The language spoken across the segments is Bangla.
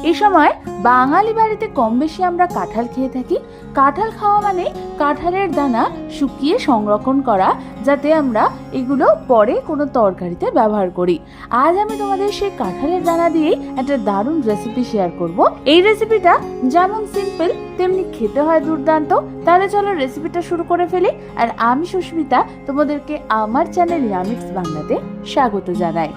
এই সময় বাঙালি বাড়িতে কম বেশি আমরা কাঁঠাল খেয়ে থাকি। কাঁঠাল খাওয়া মানে কাঁঠালের দানা শুকিয়ে সংরক্ষণ করা, যাতে আমরা এগুলো পরে কোনো তরকারিতে ব্যবহার করি। আজ আমি তোমাদের সেই কাঁঠালের দানা দিয়েই একটা দারুণ রেসিপি শেয়ার করব। এই রেসিপিটা যেমন সিম্পল তেমনি খেতে হয় দুর্দান্ত। তাহলে চলো রেসিপিটা শুরু করে ফেলি। আর আমি সুস্মিতা তোমাদেরকে আমার চ্যানেল ইয়ামিক্স বাংলাতে স্বাগত জানাই।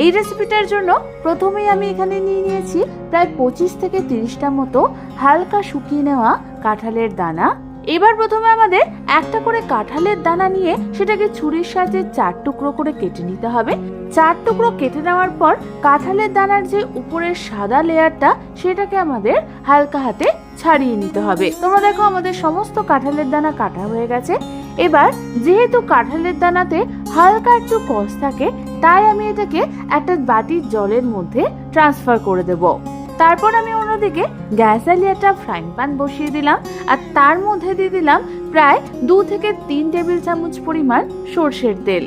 এই রেসিপিটার জন্য প্রথমেই আমি এখানে নিয়ে নিয়েছি প্রায় 25 থেকে 30টা মতো হালকা শুকিয়ে নেওয়া কাঁঠালের দানা। এবার প্রথমে আমাদের একটা করে কাঁঠালের দানা নিয়ে সেটাকে ছুরির সাহায্যে 4 টুকরো করে কেটে নিতে হবে। 4 টুকরো কেটে নেওয়ার পর কাঁঠালের দানার যে উপরের সাদা লেয়ারটা সেটাকে আমাদের হালকা হাতে ছাড়িয়ে নিতে হবে। তোমরা দেখো আমাদের সমস্ত কাঁঠালের দানা কাটা হয়ে গেছে। এবার যেহেতু কাঁঠালের দানাতে হালকা একটু কষ থাকে, তাই আমি এটাকে একটা বাটির জলের মধ্যে ট্রান্সফার করে দেব। তারপর আমি অন্যদিকে গ্যাস জ্বালিয়ে একটা ফ্রাইং প্যান বসিয়ে দিলাম আর তার মধ্যে দিয়ে দিলাম প্রায় 2 থেকে 3 টেবিল চামচ পরিমাণ সর্ষের তেল।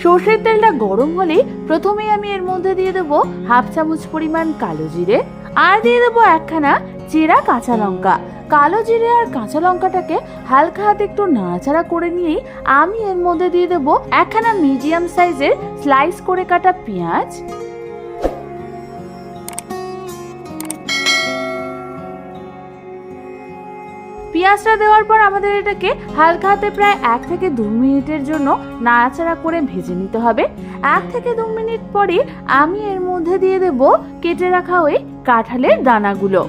সর্ষের তেলটা গরম হলেই প্রথমেই আমি এর মধ্যে দিয়ে দেবো 1/2 চামচ পরিমাণ কালো জিরে আর দিয়ে দেবো একখানা চেরা কাঁচা লঙ্কা। কালো জিরে আর কাঁচা লঙ্কাটাকে হালকা হাতে একটু নাড়াচাড়া করে নিয়েই আমি এর মধ্যে দিয়ে দেবো একখানা মিডিয়াম সাইজের স্লাইস করে কাটা পেঁয়াজ, পেঁয়াজটা দেওয়ার পর আমাদের এটাকে হালকা হাতে প্রায় 1 থেকে 2 মিনিটের জন্য নাড়াচাড়া করে ভেজে নিতে হবে। 1 থেকে 2 মিনিট পরে আমি এর মধ্যে দিয়ে দেব কেটে রাখা ওই কাঁঠালের দানাগুলো।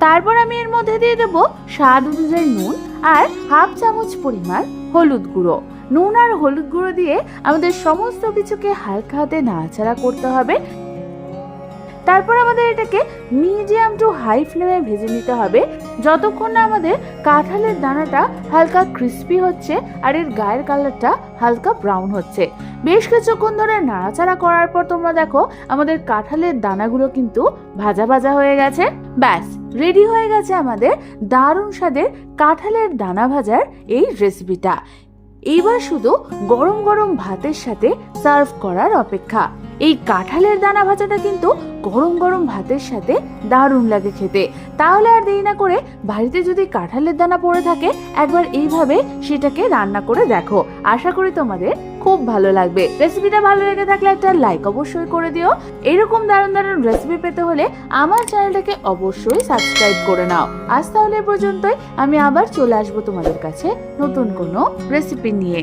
তারপর আমি এর মধ্যে দিয়ে দেব স্বাদ অনুযায়ী নুন আর 1/2 চামচ পরিমাণ হলুদ গুঁড়ো। নুন আর হলুদ গুঁড়ো দিয়ে আমাদের সমস্ত কিছুকে হালকা হাতে নাড়াচাড়া করতে হবে। তারপর আমাদের এটাকে মিডিয়াম টু হাই ফ্লেমে ভেজে নিতে হবে, যতক্ষণ না আমাদের কাঁঠালের দানাটা হালকা ক্রিস্পি হচ্ছে আর এর গায়ের কালারটা হালকা ব্রাউন হচ্ছে। বেশ কিছুক্ষণ ধরে নাড়াচাড়া করার পর তোমরা দেখো আমাদের কাঁঠালের দানাগুলো কিন্তু ভাজা ভাজা হয়ে গেছে। ব্যাস রেডি হয়ে গেছে আমাদের দারুণ স্বাদের কাঁঠালের দানা ভাজার এই রেসিপিটা। এইবার শুধু গরম গরম ভাতের সাথে সার্ভ করার অপেক্ষা। এই কাঁঠালের দানা ভাজাটা কিন্তু গরম গরম ভাতের সাথে দারুণ লাগে খেতে। তাহলে আর দেরি না করে বাড়িতে যদি কাঁঠালের দানা পড়ে থাকে একবার এইভাবে সেটাকে রান্না করে দেখো। আশা করি তোমাদের খুব ভালো লাগবে। রেসিপিটা ভালো লেগে থাকলে একটা লাইক অবশ্যই করে দিও। এরকম দারুণ দারুণ রেসিপি পেতে হলে আমার চ্যানেলটাকে অবশ্যই সাবস্ক্রাইব করে নাও। আজ তাহলে পর্যন্তই, আমি আবার চলে আসবো তোমাদের কাছে নতুন কোনো রেসিপি নিয়ে।